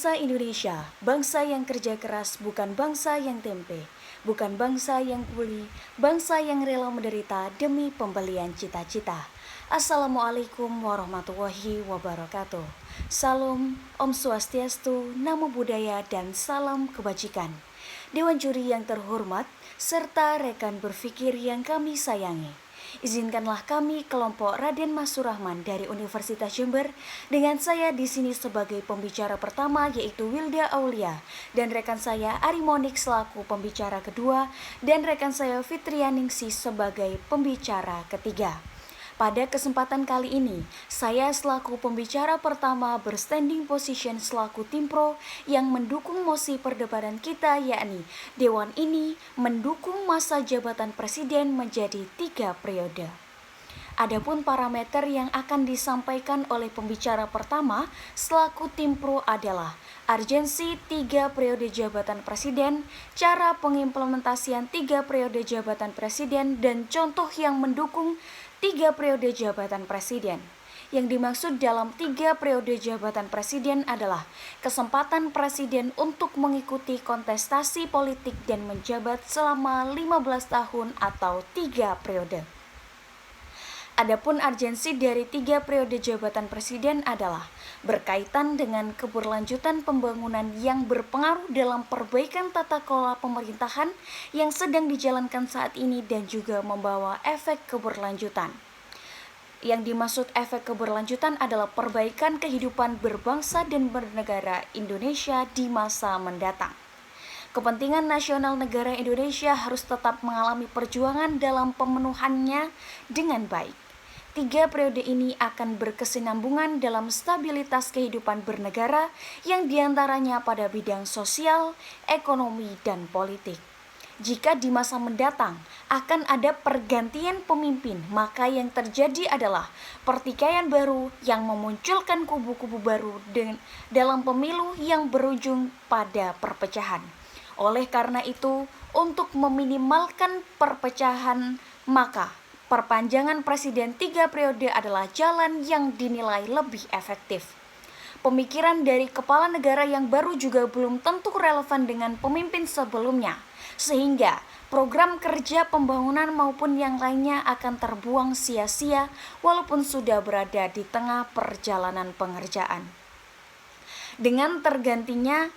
Bangsa Indonesia, bangsa yang kerja keras, bukan bangsa yang tempe, bukan bangsa yang kuli, bangsa yang rela menderita demi pembelian cita-cita. Assalamualaikum warahmatullahi wabarakatuh. Salam, Om Swastiastu, Namo Buddhaya, dan salam kebajikan. Dewan juri yang terhormat, serta rekan berpikir yang kami sayangi. Izinkanlah kami kelompok Raden Mas Surahman dari Universitas Jember dengan saya di sini sebagai pembicara pertama yaitu Wilda Aulia dan rekan saya Ari Monik selaku pembicara kedua dan rekan saya Fitrianingsih sebagai pembicara ketiga. Pada kesempatan kali ini, saya selaku pembicara pertama berstanding position selaku tim pro yang mendukung mosi perdebatan kita, yakni Dewan ini mendukung masa jabatan presiden menjadi 3 periode. Adapun parameter yang akan disampaikan oleh pembicara pertama selaku tim pro adalah urgensi 3 periode jabatan presiden, cara pengimplementasian 3 periode jabatan presiden, dan contoh yang mendukung 3 periode jabatan presiden. Yang dimaksud dalam 3 periode jabatan presiden adalah kesempatan presiden untuk mengikuti kontestasi politik dan menjabat selama 15 tahun atau 3 periode. Adapun urgensi dari 3 periode jabatan presiden adalah berkaitan dengan keberlanjutan pembangunan yang berpengaruh dalam perbaikan tata kelola pemerintahan yang sedang dijalankan saat ini dan juga membawa efek keberlanjutan. Yang dimaksud efek keberlanjutan adalah perbaikan kehidupan berbangsa dan bernegara Indonesia di masa mendatang. Kepentingan nasional negara Indonesia harus tetap mengalami perjuangan dalam pemenuhannya dengan baik. 3 periode ini akan berkesinambungan dalam stabilitas kehidupan bernegara yang diantaranya pada bidang sosial, ekonomi, dan politik. Jika di masa mendatang akan ada pergantian pemimpin, maka yang terjadi adalah pertikaian baru yang memunculkan kubu-kubu baru dalam pemilu yang berujung pada perpecahan. Oleh karena itu, untuk meminimalkan perpecahan, maka perpanjangan presiden 3 periode adalah jalan yang dinilai lebih efektif. Pemikiran dari kepala negara yang baru juga belum tentu relevan dengan pemimpin sebelumnya, sehingga program kerja pembangunan maupun yang lainnya akan terbuang sia-sia walaupun sudah berada di tengah perjalanan pengerjaan. Dengan bergantinya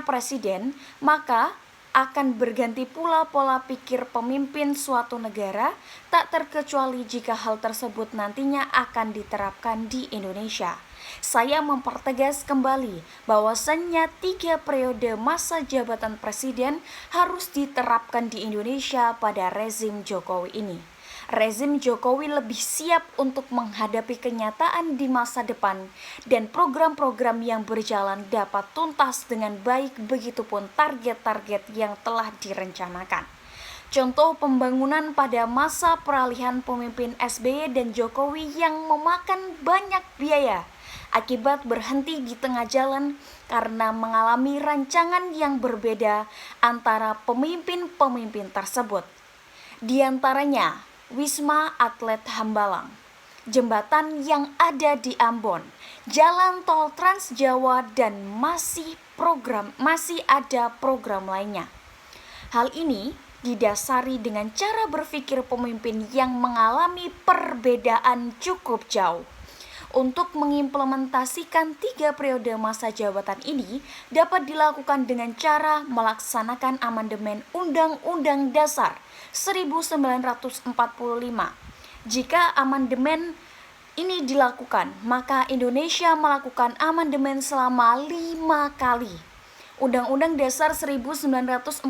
presiden, maka akan berganti pula pola pikir pemimpin suatu negara, tak terkecuali jika hal tersebut nantinya akan diterapkan di Indonesia. Saya mempertegas kembali bahwasannya 3 periode masa jabatan presiden harus diterapkan di Indonesia pada rezim Jokowi ini. Rezim Jokowi lebih siap untuk menghadapi kenyataan di masa depan dan program-program yang berjalan dapat tuntas dengan baik, begitupun target-target yang telah direncanakan. Contoh pembangunan pada masa peralihan pemimpin SBY dan Jokowi yang memakan banyak biaya akibat berhenti di tengah jalan karena mengalami rancangan yang berbeda antara pemimpin-pemimpin tersebut. Di antaranya Wisma Atlet Hambalang, jembatan yang ada di Ambon, jalan tol Trans Jawa, dan masih ada program lainnya. Hal ini didasari dengan cara berpikir pemimpin yang mengalami perbedaan cukup jauh. Untuk mengimplementasikan 3 periode masa jabatan ini dapat dilakukan dengan cara melaksanakan amandemen Undang-Undang Dasar 1945. Jika amandemen ini dilakukan, maka Indonesia melakukan amandemen selama 5 kali. Undang-Undang Dasar 1945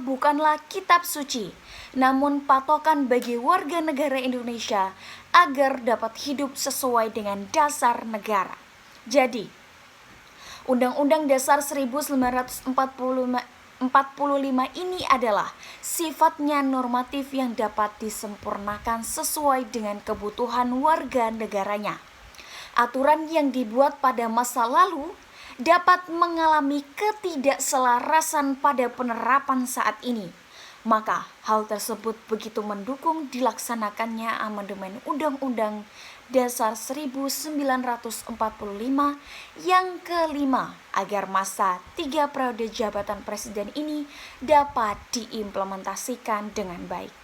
bukanlah kitab suci, namun patokan bagi warga negara Indonesia agar dapat hidup sesuai dengan dasar negara. Jadi, Undang-Undang Dasar 1945 ini adalah sifatnya normatif yang dapat disempurnakan sesuai dengan kebutuhan warga negaranya. Aturan yang dibuat pada masa lalu dapat mengalami ketidakselarasan pada penerapan saat ini. Maka hal tersebut begitu mendukung dilaksanakannya amandemen Undang-Undang Dasar 1945 yang kelima, agar masa 3 periode jabatan presiden ini dapat diimplementasikan dengan baik.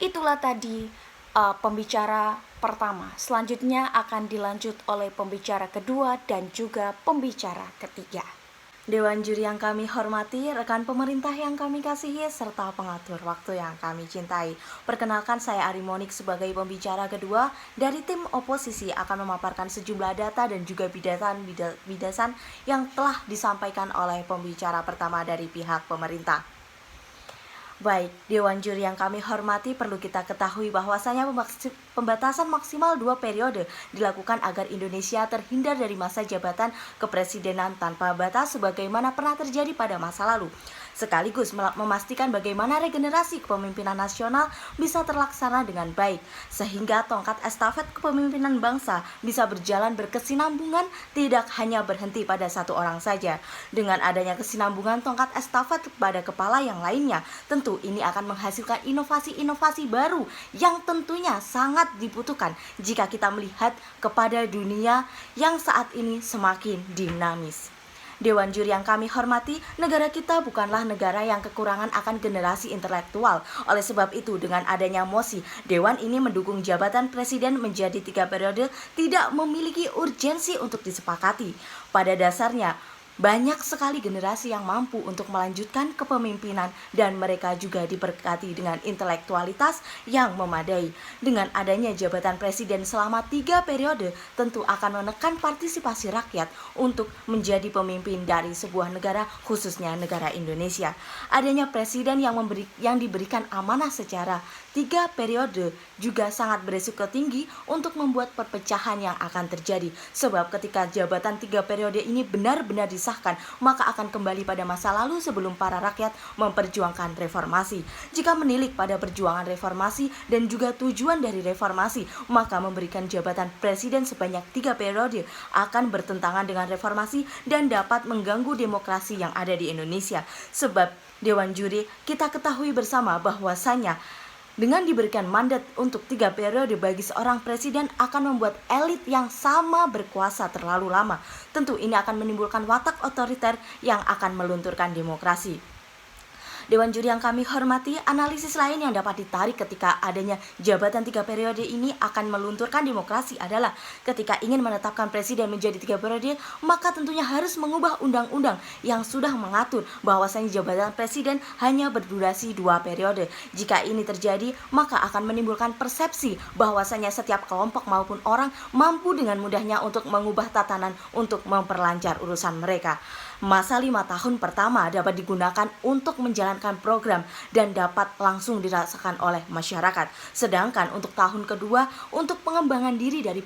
Itulah tadi pembicara pertama. Selanjutnya akan dilanjut oleh pembicara kedua dan juga pembicara ketiga. Dewan juri yang kami hormati, rekan pemerintah yang kami kasihi, serta pengatur waktu yang kami cintai. Perkenalkan, saya Ari Monik sebagai pembicara kedua dari tim oposisi akan memaparkan sejumlah data dan juga bidasan yang telah disampaikan oleh pembicara pertama dari pihak pemerintah. Baik, Dewan Juri yang kami hormati, perlu kita ketahui bahwasanya pembatasan maksimal 2 periode dilakukan agar Indonesia terhindar dari masa jabatan kepresidenan tanpa batas sebagaimana pernah terjadi pada masa lalu. Sekaligus memastikan bagaimana regenerasi kepemimpinan nasional bisa terlaksana dengan baik, sehingga tongkat estafet kepemimpinan bangsa bisa berjalan berkesinambungan, tidak hanya berhenti pada satu orang saja. Dengan adanya kesinambungan tongkat estafet pada kepala yang lainnya, tentu ini akan menghasilkan inovasi-inovasi baru yang tentunya sangat dibutuhkan jika kita melihat kepada dunia yang saat ini semakin dinamis. Dewan juri yang kami hormati, negara kita bukanlah negara yang kekurangan akan generasi intelektual. Oleh sebab itu, dengan adanya mosi, Dewan ini mendukung jabatan presiden menjadi 3 periode tidak memiliki urgensi untuk disepakati. Pada dasarnya, banyak sekali generasi yang mampu untuk melanjutkan kepemimpinan dan mereka juga diberkati dengan intelektualitas yang memadai. Dengan adanya jabatan presiden selama 3 periode tentu akan menekan partisipasi rakyat untuk menjadi pemimpin dari sebuah negara, khususnya negara Indonesia. Adanya presiden yang diberikan amanah secara 3 periode juga sangat berisiko tinggi untuk membuat perpecahan yang akan terjadi. Sebab ketika jabatan 3 periode ini benar-benar disahkan, maka akan kembali pada masa lalu sebelum para rakyat memperjuangkan reformasi. Jika menilik pada perjuangan reformasi dan juga tujuan dari reformasi, maka memberikan jabatan presiden sebanyak 3 periode akan bertentangan dengan reformasi dan dapat mengganggu demokrasi yang ada di Indonesia. Sebab Dewan Juri, kita ketahui bersama bahwasanya dengan diberikan mandat untuk 3 periode bagi seorang presiden akan membuat elit yang sama berkuasa terlalu lama. Tentu ini akan menimbulkan watak otoriter yang akan melunturkan demokrasi. Dewan juri yang kami hormati, analisis lain yang dapat ditarik ketika adanya jabatan 3 periode ini akan melunturkan demokrasi adalah ketika ingin menetapkan presiden menjadi 3 periode, maka tentunya harus mengubah undang-undang yang sudah mengatur bahwasanya jabatan presiden hanya berdurasi 2 periode. Jika ini terjadi, maka akan menimbulkan persepsi bahwasanya setiap kelompok maupun orang mampu dengan mudahnya untuk mengubah tatanan untuk memperlancar urusan mereka. Masa 5 tahun pertama dapat digunakan untuk menjalankan program dan dapat langsung dirasakan oleh masyarakat. Sedangkan untuk tahun kedua untuk pengembangan diri dari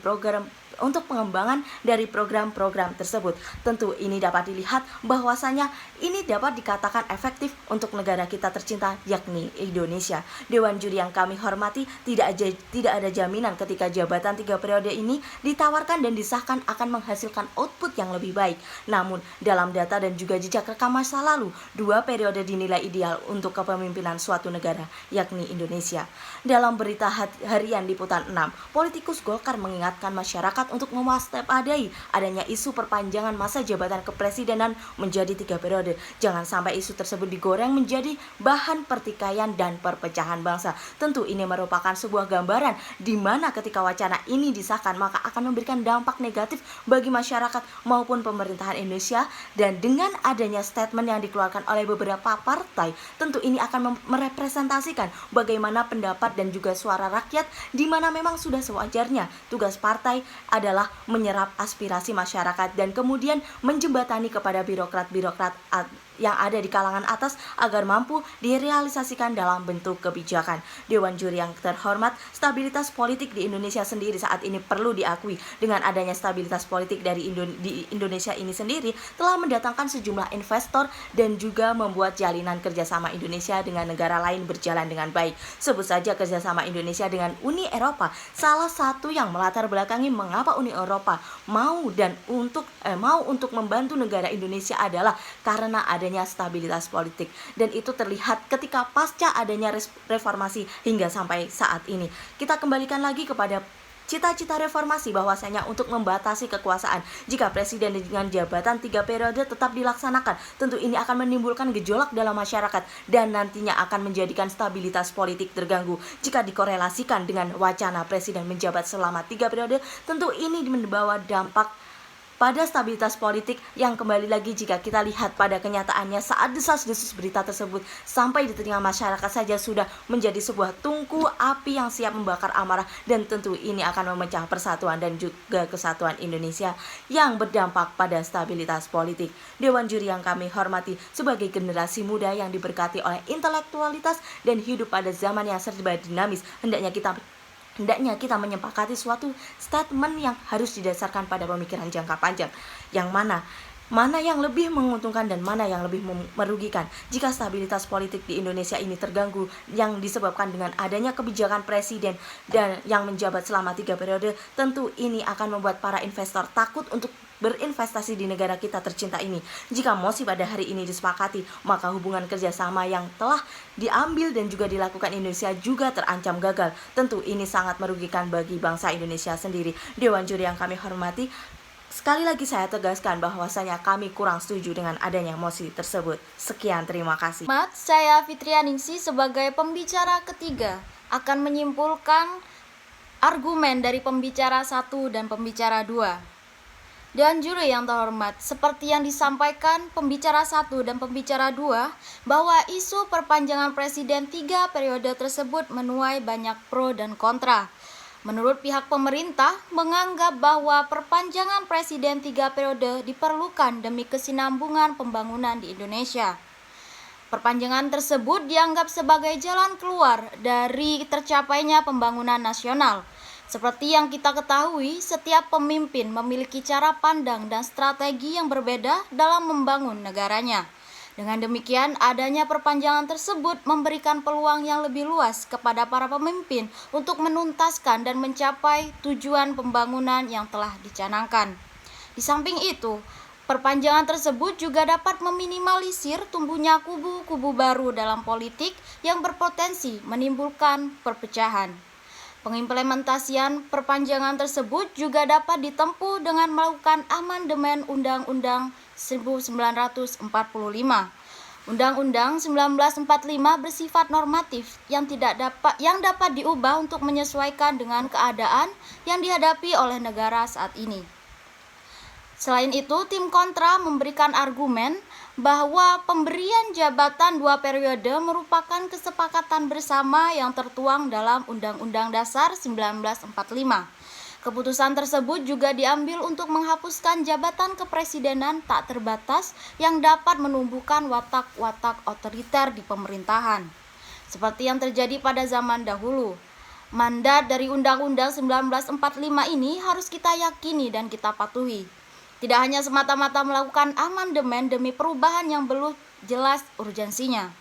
program-program tersebut. Tentu ini dapat dilihat bahwasanya ini dapat dikatakan efektif untuk negara kita tercinta yakni Indonesia. Dewan juri yang kami hormati, tidak ada jaminan ketika jabatan 3 periode ini ditawarkan dan disahkan akan menghasilkan output yang lebih baik. Namun dalam data dan juga jejak rekam masa lalu, 2 periode dinilai ideal untuk kepemimpinan suatu negara yakni Indonesia. Dalam berita harian Liputan 6, politikus Golkar mengingatkan masyarakat untuk mewaspadai adanya isu perpanjangan masa jabatan kepresidenan menjadi 3 periode. Jangan sampai isu tersebut digoreng menjadi bahan pertikaian dan perpecahan bangsa. Tentu ini merupakan sebuah gambaran di mana ketika wacana ini disahkan maka akan memberikan dampak negatif bagi masyarakat maupun pemerintahan Indonesia, dan dengan adanya statement yang dikeluarkan oleh beberapa partai, tentu ini akan merepresentasikan bagaimana pendapat dan juga suara rakyat, di mana memang sudah sewajarnya tugas partai adalah menyerap aspirasi masyarakat dan kemudian menjembatani kepada birokrat-birokrat yang ada di kalangan atas agar mampu direalisasikan dalam bentuk kebijakan. Dewan juri yang terhormat, stabilitas politik di Indonesia sendiri saat ini perlu diakui. Dengan adanya stabilitas politik di Indonesia ini sendiri telah mendatangkan sejumlah investor dan juga membuat jalinan kerjasama Indonesia dengan negara lain berjalan dengan baik. Sebut saja kerjasama Indonesia dengan Uni Eropa, salah satu yang melatar belakangi mengapa Uni Eropa mau untuk membantu negara Indonesia adalah karena adanya stabilitas politik, dan itu terlihat ketika pasca adanya reformasi hingga sampai saat ini. Kita kembalikan lagi kepada cita-cita reformasi bahwasanya untuk membatasi kekuasaan jika presiden dengan jabatan 3 periode tetap dilaksanakan. Tentu ini akan menimbulkan gejolak dalam masyarakat dan nantinya akan menjadikan stabilitas politik terganggu. Jika dikorelasikan dengan wacana presiden menjabat selama 3 periode, tentu ini membawa dampak pada stabilitas politik yang kembali lagi jika kita lihat pada kenyataannya saat desas-desus berita tersebut sampai di telinga masyarakat saja sudah menjadi sebuah tungku api yang siap membakar amarah, dan tentu ini akan memecah persatuan dan juga kesatuan Indonesia yang berdampak pada stabilitas politik. Dewan juri yang kami hormati, sebagai generasi muda yang diberkati oleh intelektualitas dan hidup pada zaman yang serba dinamis, hendaknya kita menyepakati suatu statement yang harus didasarkan pada pemikiran jangka panjang, yang mana yang lebih menguntungkan dan mana yang lebih merugikan jika stabilitas politik di Indonesia ini terganggu yang disebabkan dengan adanya kebijakan presiden dan yang menjabat selama 3 periode. Tentu ini akan membuat para investor takut untuk berinvestasi di negara kita tercinta ini. Jika mosi pada hari ini disepakati, maka hubungan kerjasama yang telah diambil dan juga dilakukan Indonesia juga terancam gagal. Tentu ini sangat merugikan bagi bangsa Indonesia sendiri. Dewan juri yang kami hormati, sekali lagi saya tegaskan bahwasanya kami kurang setuju dengan adanya mosi tersebut. Sekian, terima kasih. Saya Fitrianingsi sebagai pembicara ketiga akan menyimpulkan argumen dari pembicara 1 dan pembicara 2. Dan juri yang terhormat, seperti yang disampaikan pembicara 1 dan pembicara 2, bahwa isu perpanjangan presiden 3 periode tersebut menuai banyak pro dan kontra. Menurut pihak pemerintah, menganggap bahwa perpanjangan presiden 3 periode diperlukan demi kesinambungan pembangunan di Indonesia. Perpanjangan tersebut dianggap sebagai jalan keluar dari tercapainya pembangunan nasional. Seperti yang kita ketahui, setiap pemimpin memiliki cara pandang dan strategi yang berbeda dalam membangun negaranya. Dengan demikian, adanya perpanjangan tersebut memberikan peluang yang lebih luas kepada para pemimpin untuk menuntaskan dan mencapai tujuan pembangunan yang telah dicanangkan. Di samping itu, perpanjangan tersebut juga dapat meminimalisir tumbuhnya kubu-kubu baru dalam politik yang berpotensi menimbulkan perpecahan. Pengimplementasian perpanjangan tersebut juga dapat ditempuh dengan melakukan amandemen Undang-Undang 1945. Undang-Undang 1945 bersifat normatif yang dapat diubah untuk menyesuaikan dengan keadaan yang dihadapi oleh negara saat ini. Selain itu, tim kontra memberikan argumen bahwa pemberian jabatan 2 periode merupakan kesepakatan bersama yang tertuang dalam Undang-Undang Dasar 1945. Keputusan tersebut juga diambil untuk menghapuskan jabatan kepresidenan tak terbatas yang dapat menumbuhkan watak-watak otoriter di pemerintahan. Seperti yang terjadi pada zaman dahulu. Mandat dari Undang-Undang 1945 ini harus kita yakini dan kita patuhi. Tidak hanya semata-mata melakukan amandemen demi perubahan yang belum jelas urgensinya.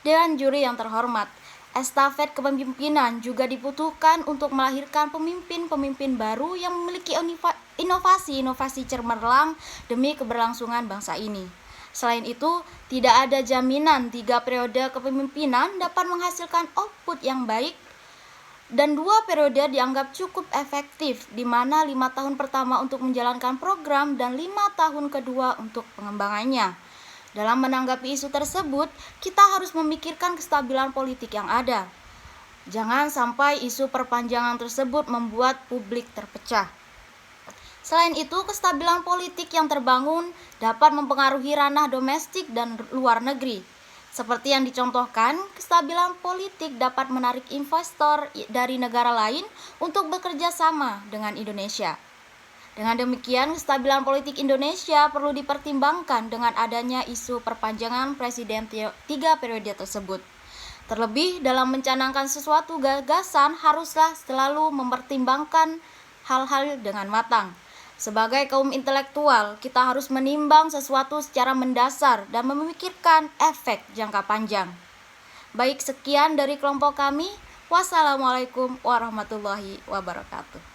Dewan juri yang terhormat, estafet kepemimpinan juga dibutuhkan untuk melahirkan pemimpin-pemimpin baru yang memiliki inovasi-inovasi cemerlang demi keberlangsungan bangsa ini. Selain itu, tidak ada jaminan 3 periode kepemimpinan dapat menghasilkan output yang baik, dan 2 periode dianggap cukup efektif, di mana 5 tahun pertama untuk menjalankan program dan 5 tahun kedua untuk pengembangannya. Dalam menanggapi isu tersebut, kita harus memikirkan kestabilan politik yang ada. Jangan sampai isu perpanjangan tersebut membuat publik terpecah. Selain itu, kestabilan politik yang terbangun dapat mempengaruhi ranah domestik dan luar negeri. Seperti yang dicontohkan, kestabilan politik dapat menarik investor dari negara lain untuk bekerja sama dengan Indonesia. Dengan demikian, kestabilan politik Indonesia perlu dipertimbangkan dengan adanya isu perpanjangan presiden 3 periode tersebut. Terlebih dalam mencanangkan sesuatu gagasan haruslah selalu mempertimbangkan hal-hal dengan matang. Sebagai kaum intelektual, kita harus menimbang sesuatu secara mendasar dan memikirkan efek jangka panjang. Baik, sekian dari kelompok kami. Wassalamualaikum warahmatullahi wabarakatuh.